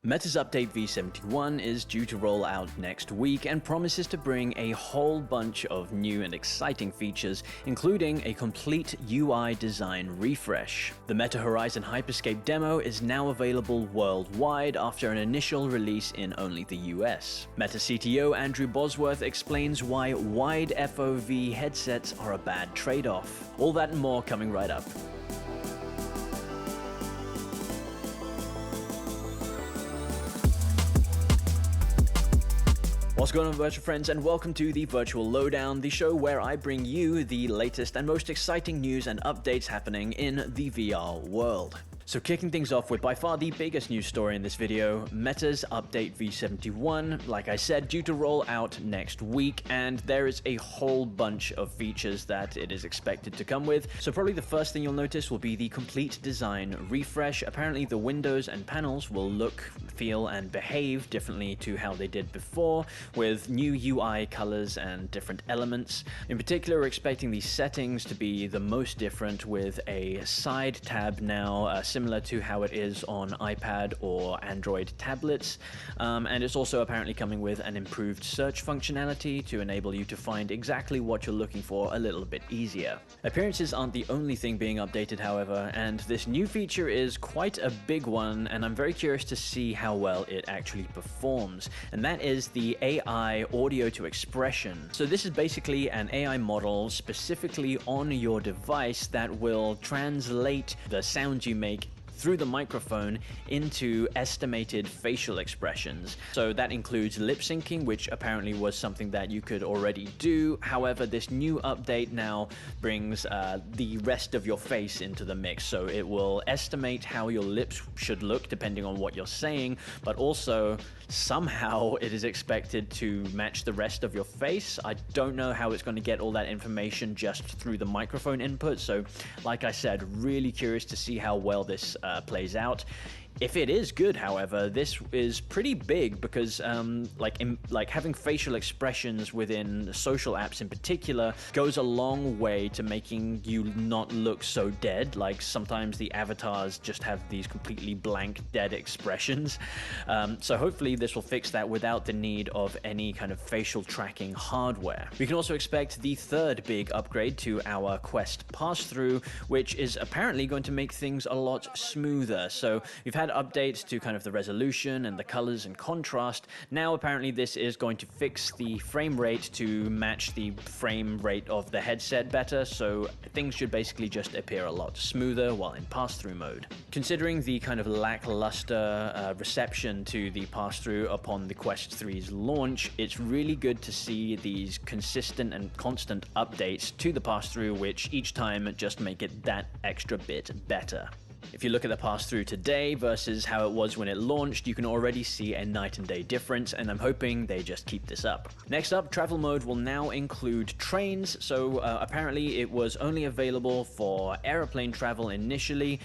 Meta's update V71 is due to roll out next week and promises to bring a whole bunch of new and exciting features, including a complete UI design refresh. The Meta Horizon Hyperscape demo is now available worldwide after an initial release in only the US. Meta CTO Andrew Bosworth explains why wide FOV headsets are a bad trade-off. All that and more coming right up. What's going on, virtual friends, and welcome to the Virtual Lowdown, the show where I bring you the latest and most exciting news and updates happening in the VR world. So kicking things off with by far the biggest news story in this video, Meta's update V71, like I said, due to roll out next week, and there is a whole bunch of features that it is expected to come with. So probably the first thing you'll notice will be the complete design refresh. Apparently the windows and panels will look, feel, and behave differently to how they did before, with new UI colors and different elements. In particular, we're expecting the settings to be the most different, with a side tab now, similar to how it is on iPad or Android tablets, and it's also apparently coming with an improved search functionality to enable you to find exactly what you're looking for a little bit easier. Appearances aren't the only thing being updated, however, and this new feature is quite a big one, and I'm very curious to see how well it actually performs, and that is the AI audio to expression. So this is basically an AI model specifically on your device that will translate the sounds you make through the microphone into estimated facial expressions. So that includes lip syncing, which apparently was something that you could already do. However, this new update now brings the rest of your face into the mix. So it will estimate how your lips should look depending on what you're saying, but also somehow it is expected to match the rest of your face. I don't know how it's going to get all that information just through the microphone input. So like I said, really curious to see how well this plays out. If it is good, however, this is pretty big because like having facial expressions within social apps in particular goes a long way to making you not look so dead. Like sometimes the avatars just have these completely blank, dead expressions. So hopefully this will fix that without the need of any kind of facial tracking hardware. We can also expect the third big upgrade to our Quest pass-through, which is apparently going to make things a lot smoother. So we've had updates to kind of the resolution and the colors and contrast. Now apparently this is going to fix the frame rate to match the frame rate of the headset better, so things should basically just appear a lot smoother while in pass-through mode. Considering the kind of lackluster reception to the pass-through upon the Quest 3's launch, it's really good to see these consistent and constant updates to the pass-through, which each time just make it that extra bit better. If you look at the pass-through today versus how it was when it launched, you can already see a night and day difference, and I'm hoping they just keep this up. Next up, travel mode will now include trains. So apparently it was only available for aeroplane travel initially.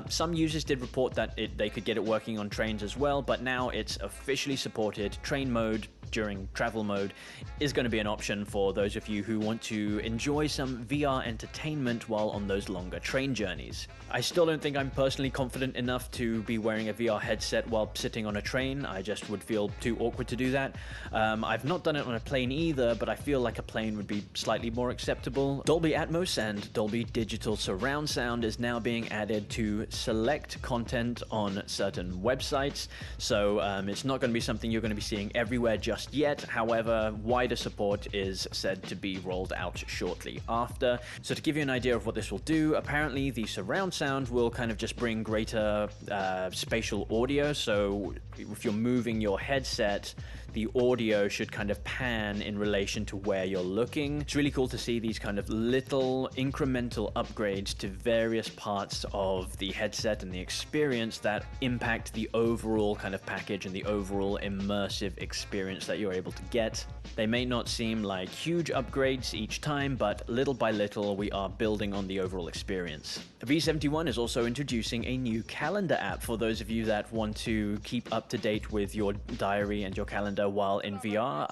Some users did report that they could get it working on trains as well, but now it's officially supported. Train mode during travel mode is going to be an option for those of you who want to enjoy some VR entertainment while on those longer train journeys. I still don't think I'm personally confident enough to be wearing a VR headset while sitting on a train. I just would feel too awkward to do that. I've not done it on a plane either, but I feel like a plane would be slightly more acceptable. Dolby Atmos and Dolby Digital Surround Sound is now being added to select content on certain websites. So it's not going to be something you're going to be seeing everywhere just yet. However, wider support is said to be rolled out shortly after. So to give you an idea of what this will do, apparently the surround sound will kind of just bring greater spatial audio. So if you're moving your headset, the audio should kind of pan in relation to where you're looking. It's really cool to see these kind of little incremental upgrades to various parts of the headset and the experience that impact the overall kind of package and the overall immersive experience that you're able to get. They may not seem like huge upgrades each time, but little by little we are building on the overall experience. V71 is also introducing a new calendar app for those of you that want to keep up to date with your diary and your calendar calendar while in VR.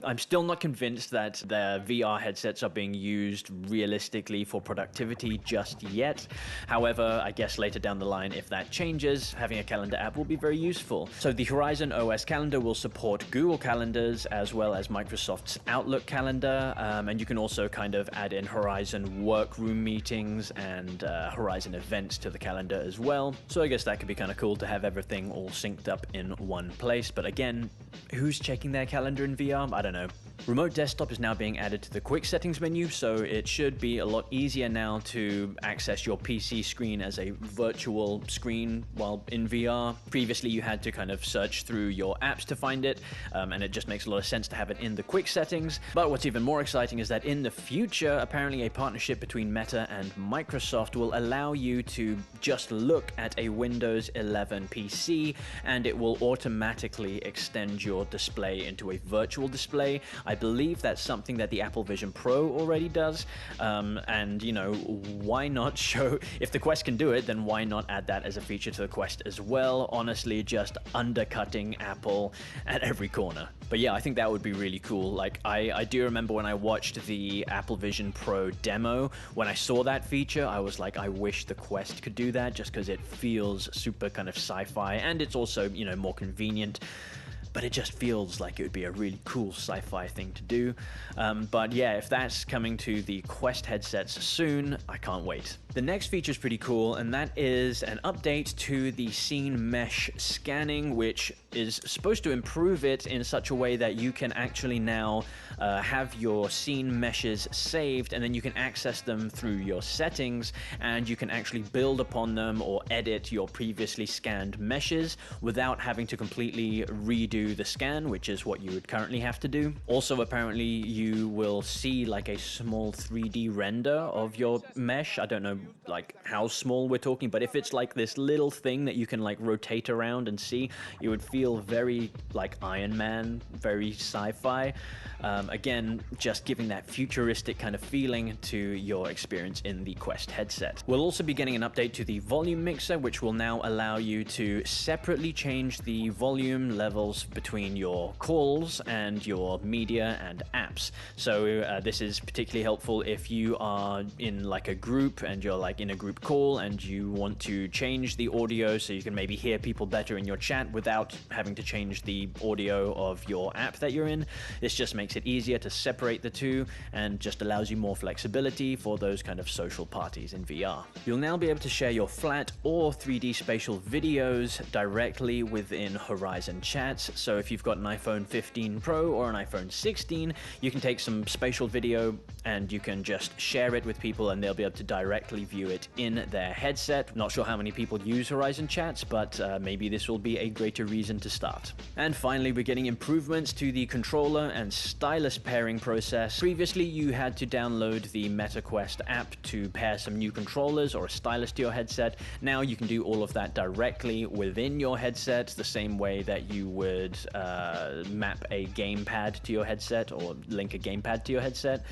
I'm still not convinced that the VR headsets are being used realistically for productivity just yet. However, I guess later down the line, if that changes, having a calendar app will be very useful. So the Horizon OS calendar will support Google Calendars as well as Microsoft's Outlook calendar, and you can also kind of add in Horizon workroom meetings and Horizon events to the calendar as well. So I guess that could be kind of cool to have everything all synced up in one place. But again, who's checking their calendar in VR? I don't know. Remote Desktop is now being added to the quick settings menu, so it should be a lot easier now to access your PC screen as a virtual screen while in VR. Previously, you had to kind of search through your apps to find it, and it just makes a lot of sense to have it in the quick settings. But what's even more exciting is that in the future, apparently a partnership between Meta and Microsoft will allow you to just look at a Windows 11 PC, and it will automatically extend your display into a virtual display. I believe that's something that the Apple Vision Pro already does, and you know, why not show, if the Quest can do it, then why not add that as a feature to the Quest as well? Honestly, just undercutting Apple at every corner. But yeah, I think that would be really cool. Like, I do remember when I watched the Apple Vision Pro demo, when I saw that feature, I was like, I wish the Quest could do that, just because it feels super kind of sci-fi, and it's also, you know, more convenient. But it just feels like it would be a really cool sci-fi thing to do. But yeah, if that's coming to the Quest headsets soon, I can't wait. The next feature is pretty cool, and that is an update to the scene mesh scanning, which is supposed to improve it in such a way that you can actually now have your scene meshes saved, and then you can access them through your settings, and you can actually build upon them or edit your previously scanned meshes without having to completely redo the scan, which is what you would currently have to do. Also, apparently you will see like a small 3D render of your mesh. I don't know like how small we're talking, but if it's like this little thing that you can like rotate around and see, you would feel very like Iron Man, very sci-fi. Again, just giving that futuristic kind of feeling to your experience in the Quest headset. We'll also be getting an update to the volume mixer, which will now allow you to separately change the volume levels between your calls and your media and apps. So this is particularly helpful if you are in like a group and you're like in a group call and you want to change the audio so you can maybe hear people better in your chat without having to change the audio of your app that you're in. This just makes it easier to separate the two and just allows you more flexibility for those kind of social parties in VR. You'll now be able to share your flat or 3D spatial videos directly within Horizon chats. So if you've got an iPhone 15 Pro or an iPhone 16, you can take some spatial video and you can just share it with people and they'll be able to directly view it in their headset. Not sure how many people use Horizon chats, but maybe this will be a greater reason to start. And finally, we're getting improvements to the controller and stylus pairing process. Previously, you had to download the Meta Quest app to pair some new controllers or a stylus to your headset. Now you can do all of that directly within your headset, the same way that you would map a gamepad to your headset or link a gamepad to your headset.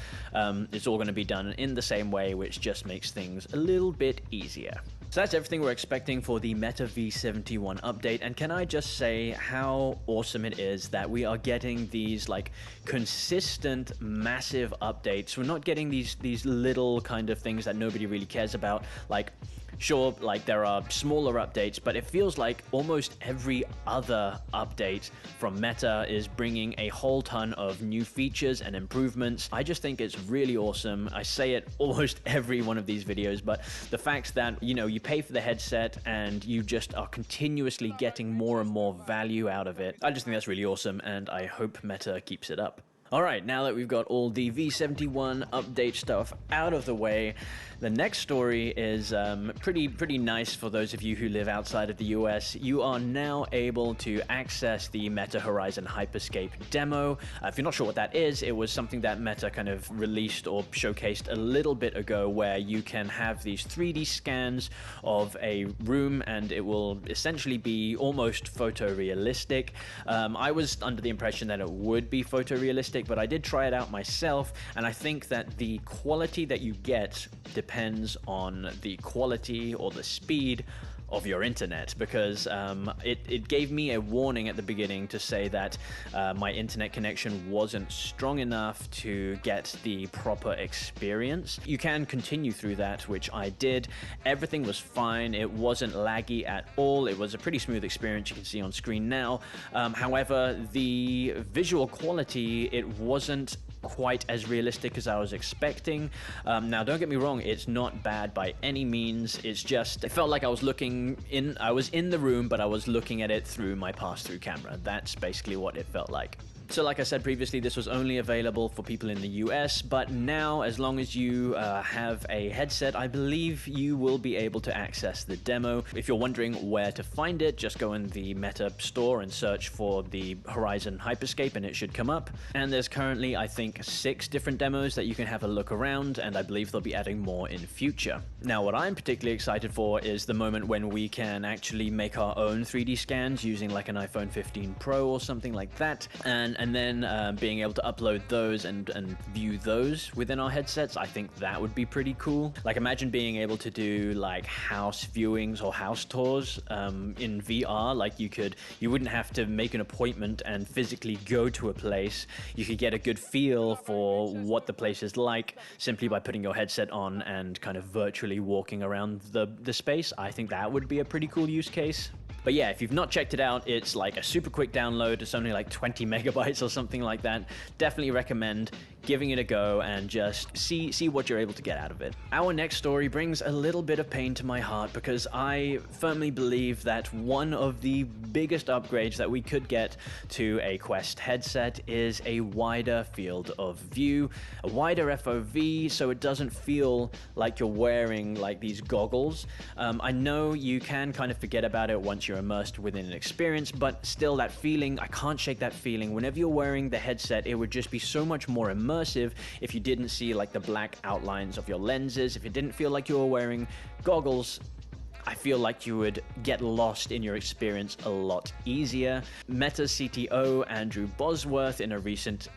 It's all going to be done in the same way, which just makes things a little bit easier. So that's everything we're expecting for the Meta V71 update, and can I just say how awesome it is that we are getting these like consistent massive updates. We're not getting these little kind of things that nobody really cares about. Like, sure, like there are smaller updates, but it feels like almost every other update from Meta is bringing a whole ton of new features and improvements. I just think it's really awesome. I say it almost every one of these videos, but the fact that, you know, you pay for the headset and you just are continuously getting more and more value out of it, I just think that's really awesome, and I hope Meta keeps it up. Alright, now that we've got all the V71 update stuff out of the way, the next story is pretty nice for those of you who live outside of the US. You are now able to access the Meta Horizon Hyperscape demo. If you're not sure what that is, it was something that Meta kind of released or showcased a little bit ago, where you can have these 3D scans of a room and it will essentially be almost photorealistic. I was under the impression that it would be photorealistic, but I did try it out myself, and I think that the quality that you get depends on the quality or the speed of your internet, because it gave me a warning at the beginning to say that my internet connection wasn't strong enough to get the proper experience. You can continue through that, which I did. Everything was fine. It wasn't laggy at all. It was a pretty smooth experience, you can see on screen now. However, the visual quality, it wasn't quite as realistic as I was expecting. Now, don't get me wrong, it's not bad by any means. It's just, it felt like I was in the room, but I was looking at it through my pass-through camera. That's basically what it felt like. So like I said previously, this was only available for people in the US, but now, as long as you have a headset, I believe you will be able to access the demo. If you're wondering where to find it, just go in the Meta store and search for the Horizon Hyperscape and it should come up. And there's currently, I think, 6 different demos that you can have a look around, and I believe they'll be adding more in future. Now, what I'm particularly excited for is the moment when we can actually make our own 3D scans using like an iPhone 15 Pro or something like that, and then being able to upload those and view those within our headsets. I think that would be pretty cool. Like, imagine being able to do like house viewings or house tours in VR. Like, you wouldn't have to make an appointment and physically go to a place. You could get a good feel for what the place is like simply by putting your headset on and kind of virtually walking around the space. I think that would be a pretty cool use case. But yeah, if you've not checked it out, it's like a super quick download. It's only like 20 megabytes or something like that. Definitely recommend giving it a go and just see what you're able to get out of it. Our next story brings a little bit of pain to my heart, because I firmly believe that one of the biggest upgrades that we could get to a Quest headset is a wider field of view, a wider FOV, so it doesn't feel like you're wearing like these goggles. I know you can kind of forget about it once you're immersed within an experience, but still, that feeling, I can't shake that feeling. Whenever you're wearing the headset, it would just be so much more immersive if you didn't see like the black outlines of your lenses, if it didn't feel like you were wearing goggles. I feel like you would get lost in your experience a lot easier. Meta's CTO, Andrew Bosworth, in a recent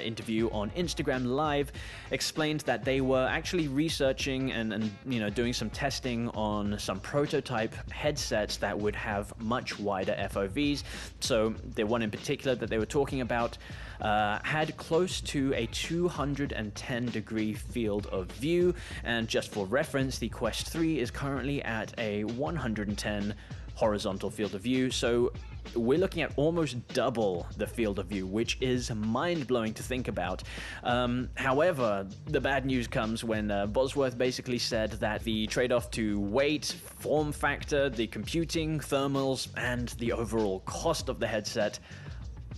interview on Instagram Live, explained that they were actually researching and doing some testing on some prototype headsets that would have much wider FOVs. So the one in particular that they were talking about had close to a 210-degree field of view, and just for reference, the Quest 3 is currently at a 110 horizontal field of view, so we're looking at almost double the field of view, which is mind-blowing to think about. However, the bad news comes when Bosworth basically said that the trade-off to weight, form factor, the computing, thermals, and the overall cost of the headset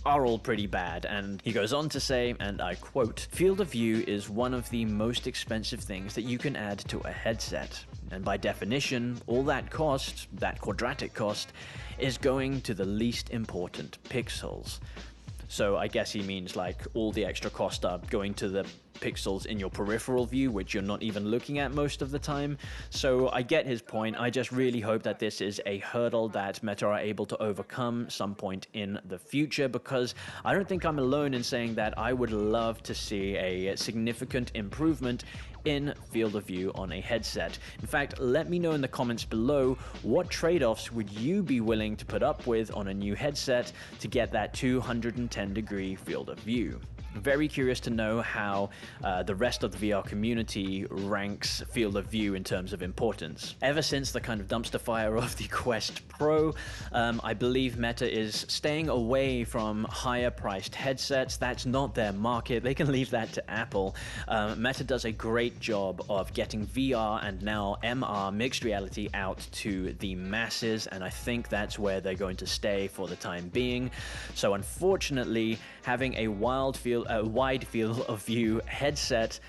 are all pretty bad. And he goes on to say, and I quote, "Field of view is one of the most expensive things that you can add to a headset. And by definition, all that cost, that quadratic cost, is going to the least important pixels." So I guess he means like all the extra costs are going to the pixels in your peripheral view, which you're not even looking at most of the time. So I get his point. I just really hope that this is a hurdle that Meta are able to overcome some point in the future, because I don't think I'm alone in saying that I would love to see a significant improvement in field of view on a headset. In fact, let me know in the comments below, what trade-offs would you be willing to put up with on a new headset to get that 210-degree field of view? Very curious to know how the rest of the VR community ranks field of view in terms of importance. Ever since the kind of dumpster fire of the Quest Pro, I believe Meta is staying away from higher priced headsets. That's not their market. They can leave that to Apple. Meta does a great job of getting VR and now MR, mixed reality, out to the masses, and I think that's where they're going to stay for the time being. So unfortunately, having a wide field of view headset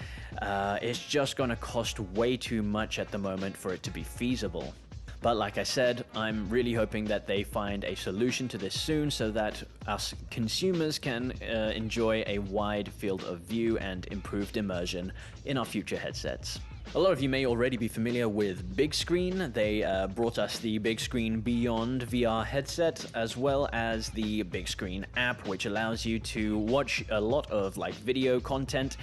is just going to cost way too much at the moment for it to be feasible. But like I said, I'm really hoping that they find a solution to this soon so that us consumers can enjoy a wide field of view and improved immersion in our future headsets. A lot of you may already be familiar with Bigscreen. They brought us the Bigscreen Beyond VR headset, as well as the Bigscreen app, which allows you to watch a lot of like video content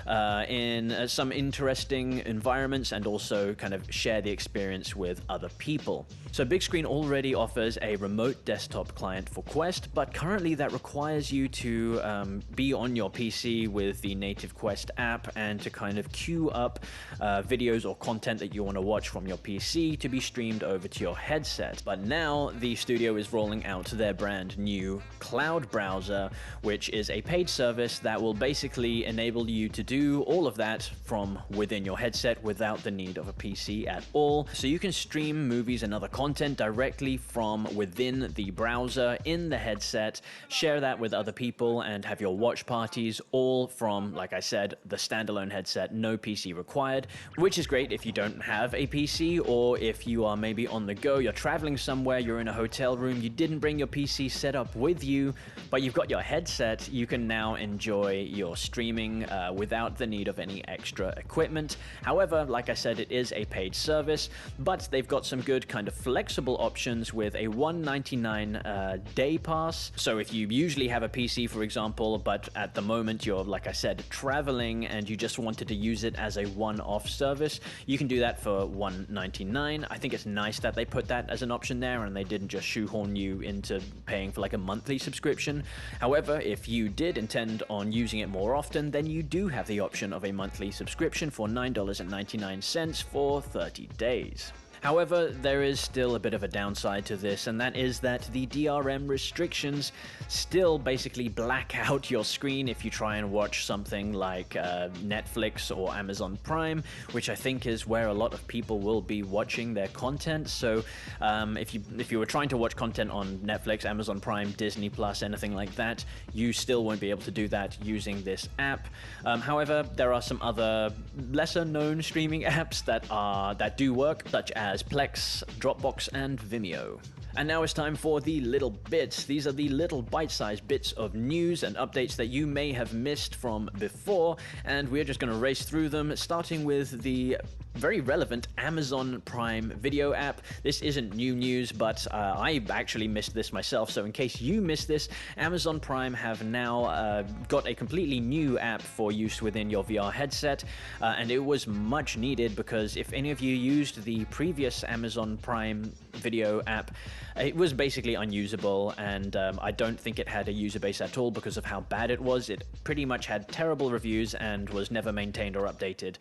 in some interesting environments and also kind of share the experience with other people. So Bigscreen already offers a remote desktop client for Quest, but currently that requires you to be on your PC with the native Quest app and to kind of queue up videos or content that you want to watch from your PC to be streamed over to your headset. But now the studio is rolling out their brand new cloud browser, which is a paid service that will basically enable you to do all of that from within your headset without the need of a PC at all. So you can stream movies and other content directly from within the browser in the headset, share that with other people, and have your watch parties all from, like I said, the standalone headset, no PC required, which is great if you don't have a PC or if you are maybe on the go, you're traveling somewhere, you're in a hotel room, you didn't bring your PC set up with you, but you've got your headset. You can now enjoy your streaming without the need of any extra equipment. However, like I said, it is a paid service, but they've got some good kind of flexible options with a $1.99 day pass. So if you usually have a PC, for example, but at the moment you're, like I said, traveling and you just wanted to use it as a one-off service, you can do that for $1.99. I think it's nice that they put that as an option there and they didn't just shoehorn you into paying for like a monthly subscription. However, if you did intend on using it more often, then you do have the option of a monthly subscription for $9.99 for 30 days. However, there is still a bit of a downside to this, and that is that the DRM restrictions still basically black out your screen if you try and watch something like Netflix or Amazon Prime, which I think is where a lot of people will be watching their content. So if you were trying to watch content on Netflix, Amazon Prime, Disney Plus, anything like that, you still won't be able to do that using this app. However, there are some other lesser known streaming apps that do work, such as Plex, Dropbox, and Vimeo. And now it's time for the little bits. These are the little bite-sized bits of news and updates that you may have missed from before, and we're just going to race through them, starting with the very relevant Amazon Prime Video app. This isn't new news, but I actually missed this myself, so in case you missed this, Amazon Prime have now got a completely new app for use within your VR headset, and it was much needed because if any of you used the previous Amazon Prime Video app, it was basically unusable, and I don't think it had a user base at all because of how bad it was. It pretty much had terrible reviews and was never maintained or updated.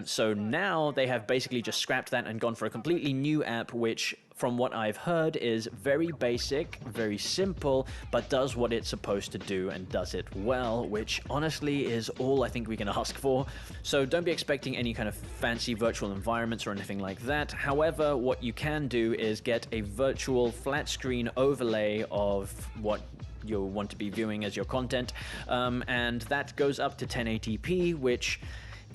So now they have basically just scrapped that and gone for a completely new app, which from what I've heard is very basic, very simple, but does what it's supposed to do and does it well, which honestly is all I think we can ask for. So don't be expecting any kind of fancy virtual environments or anything like that. However, what you can do is get a virtual flat screen overlay of what you'll want to be viewing as your content, and that goes up to 1080p, which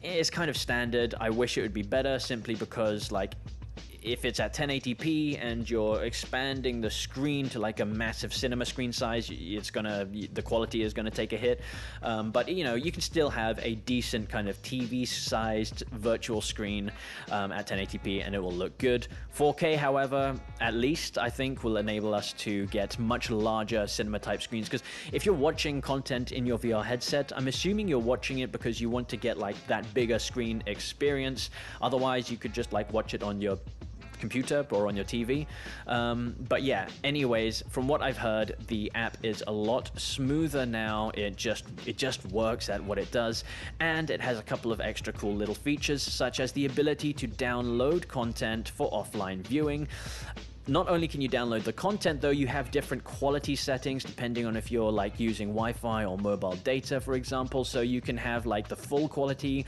is kind of standard. I wish it would be better simply because, like, if it's at 1080p and you're expanding the screen to like a massive cinema screen size, the quality is gonna take a hit. But you know, you can still have a decent kind of TV-sized virtual screen at 1080p, and it will look good. 4K, however, at least I think will enable us to get much larger cinema-type screens. Because if you're watching content in your VR headset, I'm assuming you're watching it because you want to get like that bigger screen experience. Otherwise, you could just like watch it on your computer or on your TV. But yeah, anyways, from what I've heard, the app is a lot smoother now. It just works at what it does, and it has a couple of extra cool little features, such as the ability to download content for offline viewing. Not only can you download the content, though, you have different quality settings depending on if you're like using Wi-Fi or mobile data, for example. So you can have like the full quality,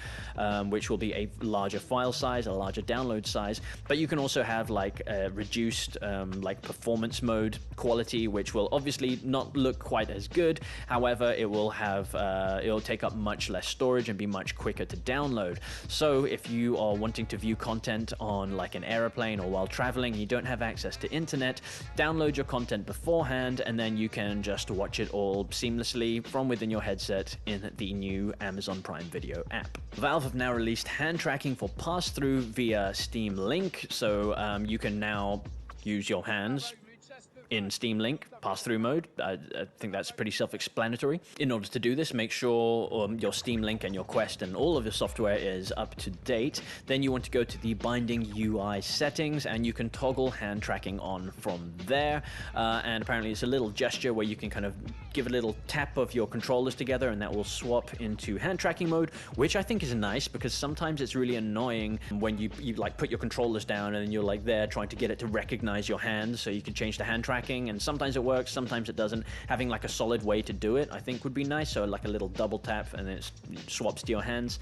which will be a larger file size, a larger download size, but you can also have like a reduced like performance mode quality, which will obviously not look quite as good. However, it will have it'll take up much less storage and be much quicker to download. So if you are wanting to view content on like an airplane or while traveling, you don't have access to internet, download your content beforehand, and then you can just watch it all seamlessly from within your headset in the new Amazon Prime Video app. Valve have now released hand tracking for pass-through via Steam Link, so you can now use your hands in Steam Link pass-through mode. I think that's pretty self-explanatory. In order to do this, make sure your Steam Link and your Quest and all of your software is up to date. Then you want to go to the binding UI settings, and you can toggle hand tracking on from there. And apparently it's a little gesture where you can kind of give a little tap of your controllers together, and that will swap into hand tracking mode, which I think is nice because sometimes it's really annoying when you like put your controllers down and you're like there trying to get it to recognize your hands so you can change to hand tracking, and sometimes it works, sometimes it doesn't. Having like a solid way to do it I think would be nice, so like a little double tap and then it swaps to your hands.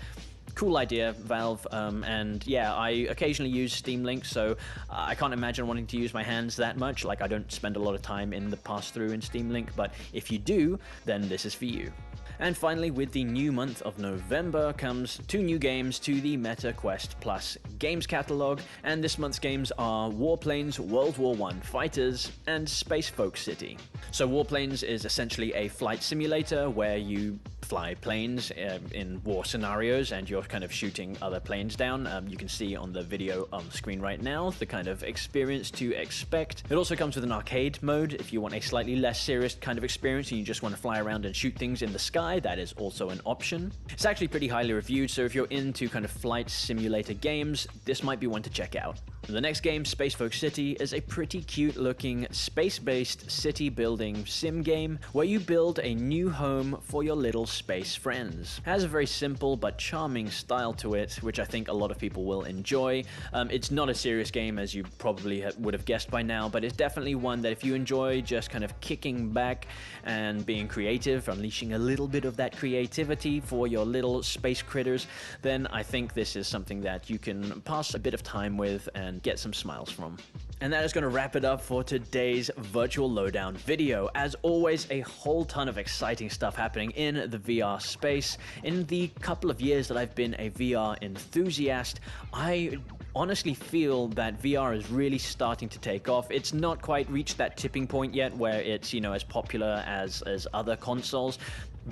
Cool idea, Valve, and yeah, I occasionally use Steam Link, so I can't imagine wanting to use my hands that much. Like, I don't spend a lot of time in the pass-through in Steam Link, but if you do, then this is for you. And finally, with the new month of November comes 2 new games to the Meta Quest Plus games catalog, and this month's games are Warplanes World War I Fighters and Space Folk City. So Warplanes is essentially a flight simulator where you fly planes in war scenarios and you're kind of shooting other planes down. You can see on the video on the screen right now the kind of experience to expect. It also comes with an arcade mode if you want a slightly less serious kind of experience and you just want to fly around and shoot things in the sky. That is also an option. It's actually pretty highly reviewed, so if you're into kind of flight simulator games, this might be one to check out. The next game, Space Folk City, is a pretty cute looking space-based city building sim game where you build a new home for your little space friends. It has a very simple but charming style to it, which I think a lot of people will enjoy. It's not a serious game, as you probably would have guessed by now, but it's definitely one that if you enjoy just kind of kicking back and being creative, unleashing a little bit of that creativity for your little space critters, then I think this is something that you can pass a bit of time with and get some smiles from. And that is going to wrap it up for today's virtual lowdown video. As always, a whole ton of exciting stuff happening in the VR space. In the couple of years that I've been a VR enthusiast, I honestly feel that VR is really starting to take off. It's not quite reached that tipping point yet where it's, you know, as popular as other consoles,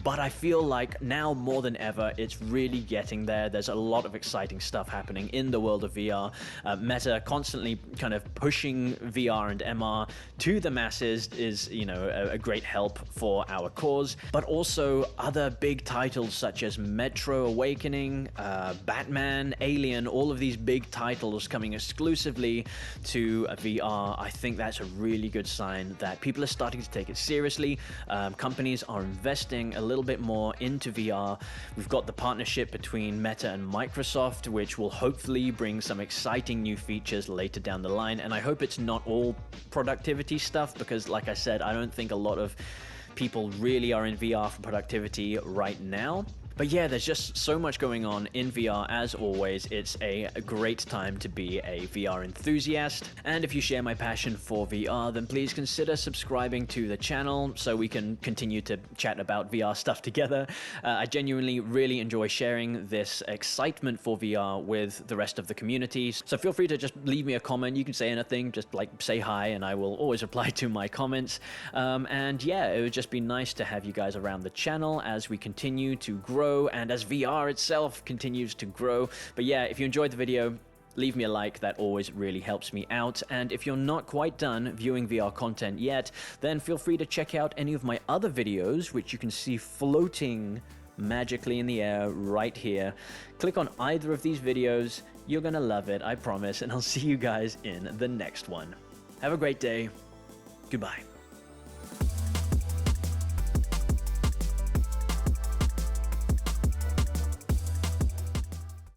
but I feel like now more than ever, it's really getting there. There's a lot of exciting stuff happening in the world of VR. Meta constantly kind of pushing VR and MR to the masses is, you know, a great help for our cause. But also other big titles such as Metro Awakening, Batman, Alien, all of these big titles coming exclusively to VR. I think that's a really good sign that people are starting to take it seriously. Companies are investing a little bit more into VR. We've got the partnership between Meta and Microsoft, which will hopefully bring some exciting new features later down the line. And I hope it's not all productivity stuff because, like I said, I don't think a lot of people really are in VR for productivity right now. But yeah, there's just so much going on in VR. As always, it's a great time to be a VR enthusiast. And if you share my passion for VR, then please consider subscribing to the channel so we can continue to chat about VR stuff together. I genuinely really enjoy sharing this excitement for VR with the rest of the community. So feel free to just leave me a comment. You can say anything, just like say hi, and I will always reply to my comments. And yeah, it would just be nice to have you guys around the channel as we continue to grow and as VR itself continues to grow. But yeah, if you enjoyed the video, leave me a like. That always really helps me out. And if you're not quite done viewing VR content yet, then feel free to check out any of my other videos, which you can see floating magically in the air right here. Click on either of these videos. You're gonna love it, I promise. And I'll see you guys in the next one. Have a great day. Goodbye.